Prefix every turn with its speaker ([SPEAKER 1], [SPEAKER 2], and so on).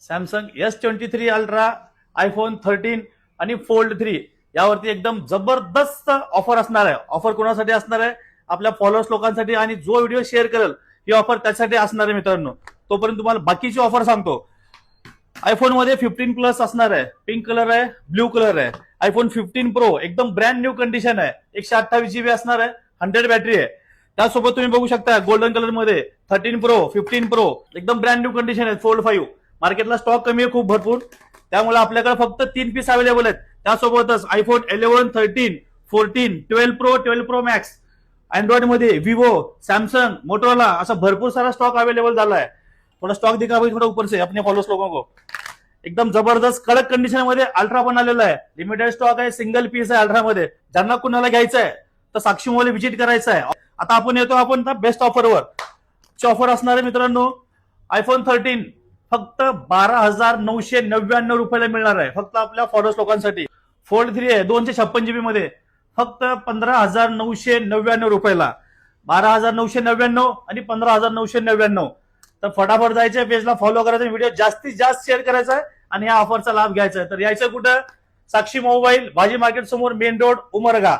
[SPEAKER 1] Samsung S23 ultra, iPhone 13 आणि fold 3 यावरती एकदम जबरदस्त ऑफर असणार आहे. ऑफर कोणासाठी असणार आहे? आपल्या फॉलोअर्स लोकांसाठी, आणि जो व्हिडिओ शेअर करेल ही ऑफर त्यासाठी असणार आहे मित्रांनो. तोपर्यंत तुम्हाला बाकीची ऑफर सांगतो. आयफोन मध्ये 15 प्लस असणार आहे, पिंक कलर आहे, ब्ल्यू कलर आहे. आयफोन 15 प्रो एकदम ब्रँड न्यू कंडिशन आहे, 128 GB असणार आहे, 100 बॅटरी आहे. त्यासोबत तुम्ही बघू शकता गोल्डन कलर मध्ये 13 प्रो, 15 प्रो एकदम ब्रँड न्यू कंडिशन आहे, फोल्ड 5. मार्केटला स्टॉक कमी आहे खूप भरपूर, त्यामुळे आपल्याकडे फक्त 3 पीस अवेलेबल आहेत. त्यासोबतच iPhone 11, 13, 14, 12 pro, 12 pro max. Android मध्ये विवो, सॅमसंग, मोटोरोला असा भरपूर सारा स्टॉक अवेलेबल झाला है. थोड़ा स्टॉक दिखा भाई, थोड़ा ऊपर से अपने फॉलोअर्स लोगों को. एकदम जबरदस्त कडक कंडिशन मध्ये अल्ट्रा पण आलेला आहे. लिमिटेड स्टॉक आहे, सिंगल पीस आहे अल्ट्रा मध्ये. ज्यांना कुणाला घ्यायचं आहे तर साक्षी मॉल व्हिजिट करायचं आहे. आता आपण येतो आपण बेस्ट ऑफरवर. ऑफर असणार आहे मित्रांनो. आयफोन 13 फक्त 12,999 रुपयाला मिळणार आहे, फक्त आपल्या फॉलोअर्स लोकांसाठी. फोल्ड 3 आहे 256 GB मध्ये, फक्त 15,999 रुपयाला. 12,999 आणि 15,999. तर फटाफट जायचंय, पेजला फॉलो करायचं, व्हिडिओ जास्तीत जास्त शेअर करायचा आहे आणि या ऑफरचा लाभ घ्यायचा आहे. तर यायचं कुठं? साक्षी मोबाईल, भाजी मार्केट समोर, मेन रोड, उमरगा.